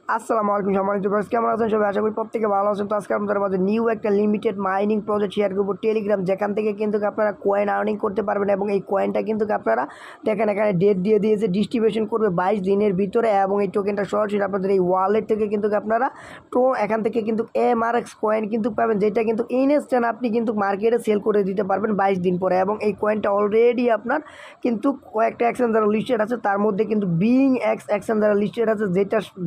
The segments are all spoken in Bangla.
আসসালামু আলাইকুম সম্মানিত ভিউয়ার্স, কেমন আছেন সবাই? আশা করি প্রত্যেকে ভালো আছেন। তো আজকে আমাদের মাঝে নিউ একটা লিমিটেড মাইনিং প্রজেক্ট শেয়ার করবো টেলিগ্রাম, যেখান থেকে কিন্তু আপনারা কয়েন আর্নিং করতে পারবেন। এবং এই কয়েনটা কিন্তু আপনারা দেখেন এখানে ডেট দিয়ে দিয়েছে, ডিস্ট্রিবিউশন করবে 22 দিনের ভিতরে। এবং এই টোকেনটা সরাসরি আপনাদের এই ওয়ালেট থেকে কিন্তু আপনারা এখান থেকে কিন্তু MRX কয়েন কিন্তু পাবেন, যেটা কিন্তু ইনস্ট্যান্ট আপনি কিন্তু মার্কেটে সেল করে দিতে পারবেন 22 দিন পরে। এবং এই কয়েনটা অলরেডি আপনার কিন্তু কয়েকটা এক্সচেঞ্জার লিস্টেড আছে, তার মধ্যে কিন্তু বিং এক্সচেঞ্জার লিস্টেড আছে,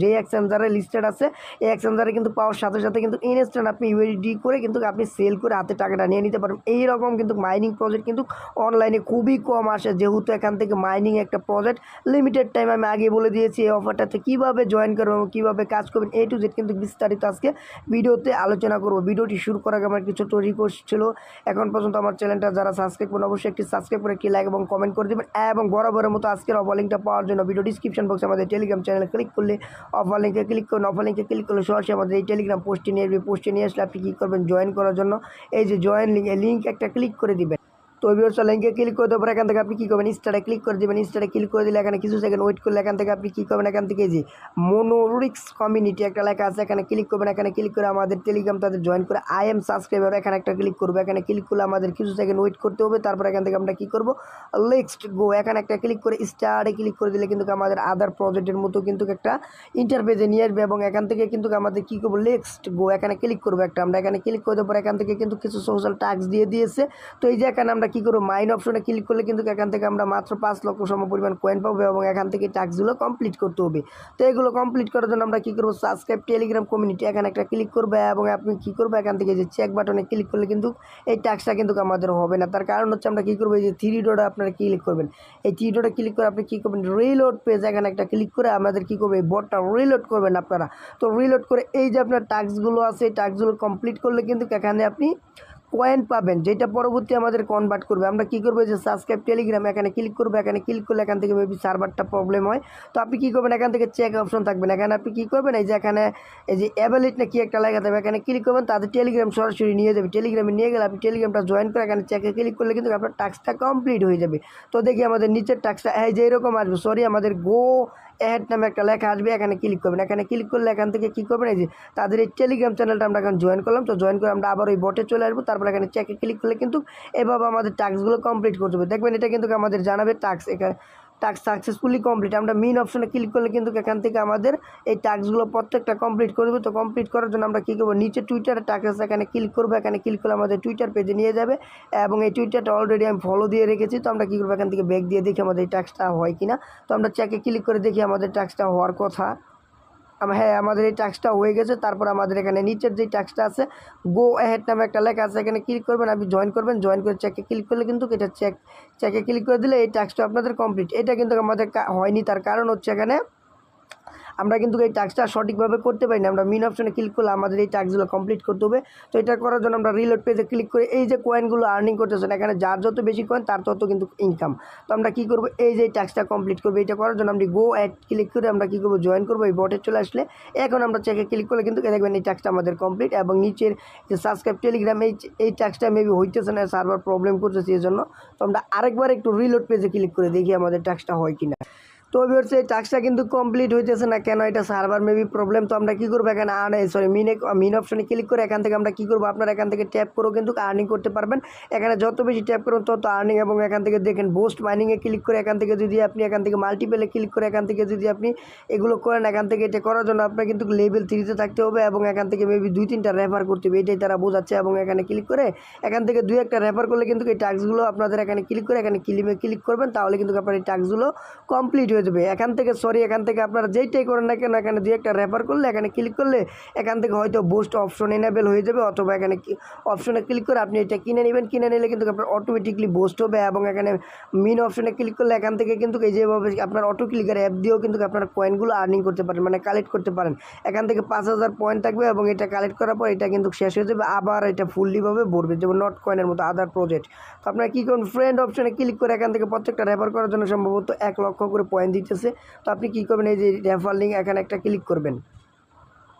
যে এক্সচেঞ্জারে লিস্টেড আছে এই এক্সচেঞ্জারে কিন্তু পাওয়ার সাথে সাথে কিন্তু ইনস্ট্যান্ট আপনি ইউএসডি করে কিন্তু আপনি সেল করে হাতে টাকাটা নিয়ে নিতে পারবেন। এইরকম কিন্তু মাইনিং প্রজেক্ট কিন্তু অনলাইনে খুবই কম আসে, যেহেতু এখান থেকে মাইনিং একটা প্রজেক্ট লিমিটেড টাইম। আমি আগে বলে দিয়েছি এই অফারটাতে কীভাবে জয়েন করবেন এবং কীভাবে কাজ করবেন, A to Z কিন্তু বিস্তারিত আজকে ভিডিওতে আলোচনা করবো। ভিডিওটি শুরু করার আগে আমার কিছু ছোট রিকোয়েস্ট ছিল, এখন পর্যন্ত আমার চ্যানেলটা যারা সাবস্ক্রাইব করেন অবশ্যই একটি সাবস্ক্রাইব করে একটি লাইক এবং কমেন্ট করে দেবেন। এবং বরাবরের মতো আজকের অফার লিঙ্কটা পাওয়ার জন্য ভিডিও ডিসক্রিপশন বক্সে আমাদের টেলিগ্রাম চ্যানেলে ক্লিক করলে অফার লিঙ্কে ক্লিক করুন। অফার লিঙ্কে ক্লিক করলে সরাসরি আমাদের এই টেলিগ্রাম পোস্টে নিয়ে আসবে। পোস্টে নিয়ে আসলে আপনি কী করবেন, জয়েন করার জন্য এই যে জয়েন লিঙ্ক একটা ক্লিক করে দিবেন। তো ভিউয়ার্স, লিঙ্কে ক্লিক করে দেওয়ার পর এখান থেকে আপনি কী করবেন, স্টারে ক্লিক করে দেবেন। স্টারে ক্লিক করে দিলে এখানে কিছু সেকেন্ড ওয়েট করলে এখান থেকে আপনি কী করবেন, এখান থেকে যে মোনোরিক্স কমিউনিটি একটা লেখা আছে এখানে ক্লিক করবেন। এখানে ক্লিক করে আমাদের টেলিগ্রাম তাদের জয়েন করে IM সাবস্ক্রাইবার এখানে একটা ক্লিক করবো। এখানে ক্লিক করলে আমাদের কিছু সেকেন্ড ওয়েট করতে হবে। তারপর এখান থেকে আমরা কী করবো, নেক্সট গো এখানে একটা ক্লিক করে স্টারে ক্লিক করে দিলে কিন্তু আমাদের আদার প্রজেক্টের মতো কিন্তু একটা ইন্টারফেসে নিয়ে আসবে। এবং এখান থেকে কিন্তু আমাদের কী করবো, নেক্সট গো এখানে ক্লিক করবো একটা। আমরা এখানে ক্লিক করে দেওয়ার পর এখান থেকে কিন্তু কিছু সোশ্যাল টাস্ক দিয়ে দিয়েছে। তো এই যে এখানে আমরা কী করবো, মাইন অপশনে ক্লিক করলে কিন্তু এখান থেকে আমরা মাত্র 5 লক্ষ পরিমাণ কয়েন পাবো। এবং এখান থেকে টাস্কগুলো কমপ্লিট করতে হবে। তো এগুলো কমপ্লিট করার জন্য আমরা কী করবো, সাবস্ক্রাইব টেলিগ্রাম কমিউনিটি এখানে একটা ক্লিক করবে। এবং আপনি কী করবো, এখান থেকে যে চেক বাটনে ক্লিক করলে কিন্তু এই টাস্কটা কিন্তু আমাদের হবে না। তার কারণ হচ্ছে আমরা কী করবো, এই যে 3 ডটে আপনারা ক্লিক করবেন। এই 3 ডটে ক্লিক করে আপনি কী করবেন, রিলোড পেজ এখানে একটা ক্লিক করে আমাদের কী করবে, এই বটটা রিলোড করবেন আপনারা। তো রিলোড করে এই যে আপনার টাস্কগুলো আছে এই টাস্কগুলো কমপ্লিট করলে কিন্তু এখানে আপনি কয়েন পাবেন, যেটা পরবর্তী আমাদের কনভার্ট করবে। আমরা কী করবো, যে সাবস্ক্রাইব টেলিগ্রাম এখানে ক্লিক করবো। এখানে ক্লিক করলে এখান থেকে মেবি সার্ভারটা প্রবলেম হয়। তো আপনি কী করবেন, এখান থেকে চেক অপশন থাকবেন। এখানে আপনি কী করবেন, এই যে এখানে এই যে অ্যাভেলিট না কি একটা লেখা থাকবে, এখানে ক্লিক করবেন। তাদের টেলিগ্রাম সরাসরি নিয়ে যাবে। টেলিগ্রামে নিয়ে গেলে আপনি টেলিগ্রামটা জয়েন করে এখানে চেকে ক্লিক করলে কিন্তু আপনার টাস্কটা কমপ্লিট হয়ে যাবে। তো দেখি আমাদের নিচের টাস্কটা এই যে এরকম আসবে, আমাদের গো অ্যাড নামে একটা লেখা আসবে, এখানে ক্লিক করবেন। এখানে ক্লিক করলে এখান থেকে কী করবেন, এই যে তাদের এই টেলিগ্রাম চ্যানেলটা আমরা এখন জয়েন করলাম। তো জয়েন করে আমরা আবার ওই বটে চলে আসবো। তারপর এখানে চেকে ক্লিক করলে কিন্তু এভাবে আমাদের টাস্কগুলো কমপ্লিট করতে হবে। দেখবেন এটা কিন্তু আমাদের জানাবে টাস্ক এখানে টাস্ক সাকসেসফুলি কমপ্লিট। আমরা মেইন অপশনে ক্লিক করলে কিন্তু এখান থেকে আমাদের এই টাস্কগুলো প্রত্যেকটা কমপ্লিট করে দেবে। তো কমপ্লিট করার জন্য আমরা কী করবো, নিচে টুইটারে টাস্ক আছে এখানে ক্লিক করবো। এখানে ক্লিক করলে আমাদের টুইটার পেজে নিয়ে যাবে। এবং এই টুইটারটা অলরেডি আমি ফলো দিয়ে রেখেছি। তো আমরা কী করবো, এখান থেকে ব্যাক দিয়ে দেখি আমাদের এই টাস্কটা হয় কিনা। তো আমরা চেকে ক্লিক করে দেখি আমাদের টাস্কটা হওয়ার কথা। হ্যাঁ, আমাদের এই টাস্কটা হয়ে গেছে। তারপর আমাদের এখানে নিচের যে টাস্কটা আছে গো অ্যাহেড নামে একটা লেখা আছে, এখানে ক্লিক করবেন। আপনি জয়েন করবেন। জয়েন করে চেকে ক্লিক করলে কিন্তু এটা চেকে ক্লিক করে দিলে এই টাস্কটা আপনাদের কমপ্লিট। এটা কিন্তু আমাদের হয়নি, তার কারণ হচ্ছে এখানে আমরা কিন্তু এই টাস্কটা সঠিকভাবে করতে পারি না। আমরা মেন অপশনে ক্লিক করলে আমাদের এই টাস্কগুলো কমপ্লিট করতে হবে। তো এটা করার জন্য আমরা রিলোড পেজে ক্লিক করে এই যে কয়েনগুলো আর্নিং করতেছেন, এখানে যার যত বেশি কয়েন তার তত কিন্তু ইনকাম। তো আমরা কী করবো, এই যে টাস্কটা কমপ্লিট করবো। এটা করার জন্য আমরা গো অ্যাড ক্লিক করে আমরা কী করবো, জয়েন করবো। এই বটে চলে আসলে এখন আমরা চেকে ক্লিক করলে কিন্তু দেখবেন এই টাস্কটা আমাদের কমপ্লিট। এবং নিচের যে সাবস্ক্রাইব টেলিগ্রাম এই টাস্কটা মেবি হইতেছে না, সার্ভার প্রবলেম করতেছে এই জন্য। তো আমরা আরেকবার একটু রিলোড পেজে ক্লিক করে দেখি আমাদের টাস্কটা হয় কিনা। তো ভিউয়ার্স, এই টাস্কটা কিন্তু কমপ্লিট হইতেছে না কেন, এটা সার্ভার মেবি প্রবলেম। তো আমরা কী করবো, এখানে মিন অপশনে ক্লিক করে এখান থেকে আমরা কী করবো, আপনারা এখান থেকে ট্যাপ করেও কিন্তু আর্নিং করতে পারবেন। এখানে যত বেশি ট্যাপ করুন তত আর্নিং। এবং এখান থেকে দেখেন বুস্ট মাইনিংয়ে ক্লিক করে এখান থেকে যদি আপনি এখান থেকে মাল্টিপেলে ক্লিক করে এখান থেকে যদি আপনি এগুলো করেন, এখান থেকে এটা করার জন্য আপনার কিন্তু লেভেল 3-তে থাকতে হবে। এবং এখান থেকে মেবি 2-3টা রেফার করতে হবে, এটাই তারা বোঝাচ্ছে। এবং এখানে ক্লিক করে এখান থেকে 2-1টা রেফার করলে কিন্তু এই টাস্কগুলো আপনাদের এখানে ক্লিক করে এখানে ক্লিক করবেন, তাহলে কিন্তু আপনার এই টাস্কগুলো কমপ্লিট হয়ে যাবে। এখান থেকে আপনারা যেইটাই করেন না কেন, এখানে 2-1টা রেফার করলে এখানে ক্লিক করলে এখান থেকে হয়তো বুস্ট অপশন এনেবেল হয়ে যাবে। অথবা এখানে অপশনে ক্লিক করে আপনি এটা কিনে নেবেন। কিনে নিলে কিন্তু আপনার অটোমেটিকলি বুস্ট হবে। এবং এখানে মেন অপশনে ক্লিক করলে এখান থেকে কিন্তু এই যেভাবে আপনার অটো ক্লিকার অ্যাপ দিয়েও কিন্তু আপনারা কয়েনগুলো আর্নিং করতে পারেন, মানে কালেক্ট করতে পারেন। এখান থেকে 5000 পয়েন্ট থাকবে এবং এটা কালেক্ট করার পর এটা কিন্তু শেষ হয়ে যাবে, আবার এটা ফুললিভাবে ভরবে, যেমন নট কয়েনের মতো আদার প্রজেক্ট। তো আপনারা কী করুন, ফ্রেন্ড অপশনে ক্লিক করে এখান থেকে প্রত্যেকটা রেফার করার জন্য সম্ভবত 1 লক্ষ করে পয়েন্ট দিতেছে। তো আপনি কী করবেন, এই যে রেফার লিঙ্ক এখানে একটা ক্লিক করবেন।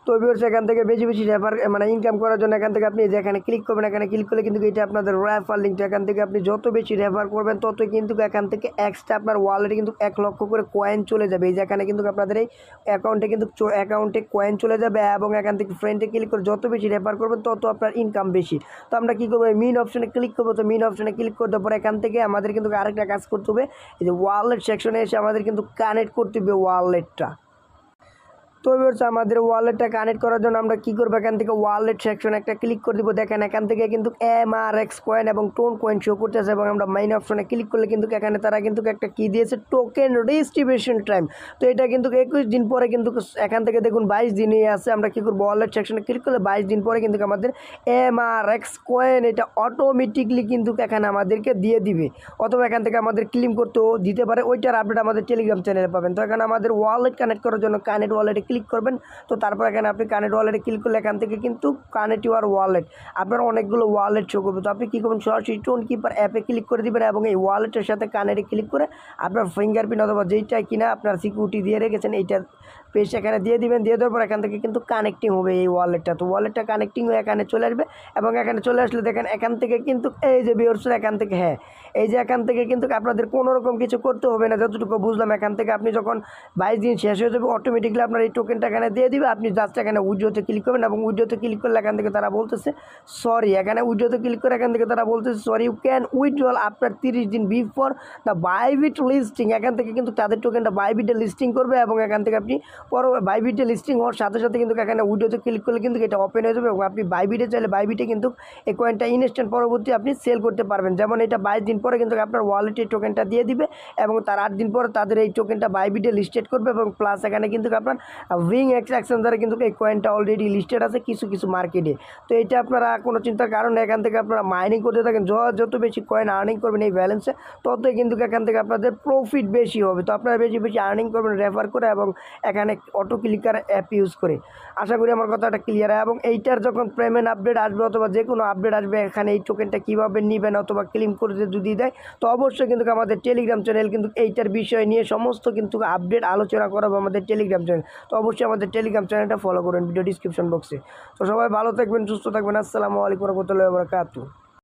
তো ভিউয়ার্স এখান থেকে বেশি বেশি রেফার মানে ইনকাম করার জন্য এখান থেকে আপনি যেখানে ক্লিক করবেন, এখানে ক্লিক করলে কিন্তু এটা আপনাদের রেফার লিঙ্কটা, এখান থেকে আপনি যত বেশি রেফার করবেন তত কিন্তু এখান থেকে এক্সট্রা আপনার ওয়ালেটে কিন্তু 1 লক্ষ করে কয়েন চলে যাবে। এই যে এখানে কিন্তু আপনাদের এই অ্যাকাউন্টে কিন্তু অ্যাকাউন্টে কয়েন চলে যাবে এবং এখান থেকে ফ্রেন্ডে ক্লিক করে যত বেশি রেফার করবেন তত আপনার ইনকাম বেশি। তো আমরা কী করবো, মেইন অপশনে ক্লিক করবো। তো মেইন অপশনে ক্লিক করতে পরে এখান থেকে আমাদের কিন্তু আরেকটা কাজ করতে হবে, এই যে ওয়ালেট সেকশনে এসে আমাদের কিন্তু কানেক্ট করতে হবে ওয়ালেটটা। তো ভিউয়ার্স আমাদের ওয়ালেটটা কানেক্ট করার জন্য আমরা কী করবো, এখান থেকে ওয়ালেট সেকশনে একটা ক্লিক করে দিব। দেখেন এখান থেকে কিন্তু MRX কয়েন এবং টোন কয়েন শো করতেছে এবং আমরা মেইন অপশনে ক্লিক করলে কিন্তু এখানে তারা কিন্তু একটা কী দিয়েছে, টোকেন ডিস্ট্রিবিউশন টাইম। তো এটা কিন্তু 21 দিন পরে কিন্তু এখান থেকে দেখুন 22 দিনই আছে। আমরা কী করবো, ওয়ালেট সেকশনে ক্লিক করলে 22 দিন পরে কিন্তু আমাদের MRX কয়েন এটা অটোমেটিকলি কিন্তু এখানে আমাদেরকে দিয়ে দিবে, অথবা এখান থেকে আমাদের ক্লেম করতেও দিতে পারে। ওইটার আপডেট আমাদের টেলিগ্রাম চ্যানেলে পাবেন। তো এখানে আমাদের ওয়ালেট কানেক্ট করার জন্য কানেক্ট ওয়ালেটে ক্লিক করবেন। তো তারপর এখানে আপনি কানেক্ট ওয়ালেটে ক্লিক করলে এখান থেকে কিন্তু কানেক্ট ইউর ওয়ালেট আপনার অনেকগুলো ওয়ালেট শো করবে। তো আপনি কী করবেন, সরাসরি টোন কিপার অ্যাপে ক্লিক করে দেবেন এবং এই ওয়ালেটের সাথে কানেক্টে ক্লিক করে আপনার ফিঙ্গারপ্রিন্ট অথবা যেইটা কিনা আপনার সিকিউরিটি দিয়ে রেখেছেন এইটা পেজ এখানে দিয়ে দিবেন। দিয়ে দেওয়ার পর এখান থেকে কিন্তু কানেক্টিং হবে এই ওয়ালেটটা। তো ওয়ালেটটা কানেক্টিং হয়ে এখানে চলে আসবে এবং এখানে চলে আসলে দেখেন এখান থেকে কিন্তু এই যে ভিউয়ার্স এখান থেকে এই যে এখান থেকে কিন্তু আপনাদের কোনো রকম কিছু করতে হবে না। যতটুকু বুঝলাম এখান থেকে আপনি যখন 22 দিন শেষ হয়ে যাবে অটোমেটিকলি আপনার এই টোকেনটা এখানে দিয়ে দিবে। আপনি জাস্ট এখানে উইথড্রতে ক্লিক করবেন এবং উইথড্রতে ক্লিক করলে এখান থেকে তারা বলতেছে সরি, এখানে উইথড্রতে ক্লিক করে এখান থেকে তারা বলতেছে sorry you can withdrawal after 30 দিন বিফোর দ্য বাইবিট লিস্টিং। এখান থেকে কিন্তু তাদের টোকেনটা বাইবিটে লিস্টিং করবে এবং এখান থেকে আপনি বাইবিটে লিস্টিং হওয়ার সাথে সাথে কিন্তু এখানে উইথড্রতে ক্লিক করলে কিন্তু এটা ওপেন হয়ে যাবে এবং আপনি বাইবিটে চাইলে বাইবিটে কিন্তু এই কয়েনটা ইনস্ট্যান্ট পরবর্তী আপনি সেল করতে পারবেন। যেমন এটা 22 দিন পরে কিন্তু আপনার ওয়ালেটে টোকেনটা দিয়ে দিবে এবং তার 8 দিন পরে তাদের এই টোকেনটা বাইবিটে লিস্টেড করবে এবং প্লাস এখানে কিন্তু আপনার উইং এক্সট্রাকশন দ্বারা কিন্তু এই কয়েনটা অলরেডি লিস্টেড আছে কিছু কিছু মার্কেটে। তো এটা আপনারা কোনো চিন্তার কারণ নেই, এখান থেকে আপনারা মাইনিং করতে থাকেন, যত বেশি কয়েন আর্নিং করবেন এই ব্যালেন্সে ততই কিন্তু এখান থেকে আপনাদের প্রফিট বেশি হবে। তো আপনারা বেশি বেশি আর্নিং করবেন রেফার করে এবং এখানে অটো ক্লিকার অ্যাপ ইউজ করে। আশা করি আমার কথাটা ক্লিয়ার হয় এবং এইটার যখন পেমেন্ট আপডেট আসবে অথবা যে কোনো আপডেট আসবে এখানে এই টোকেনটা কীভাবে নেবেন অথবা ক্লেম করতে যদি দেয় তো অবশ্যই কিন্তু আমাদের টেলিগ্রাম চ্যানেল কিন্তু এইটার বিষয় নিয়ে সমস্ত কিন্তু আপডেট আলোচনা করাবো আমাদের টেলিগ্রাম চ্যানেল। তো অবশ্যই আমাদের টেলিগ্রাম চ্যানেলটা ফলো করুন ভিডিও ডিসক্রিপশন বক্সে। তো সবাই ভালো থাকবেন, সুস্থ থাকবেন। আসসালামু আলাইকুম ওয়া রাহমাতুল্লাহি ওয়া বারাকাতুহু।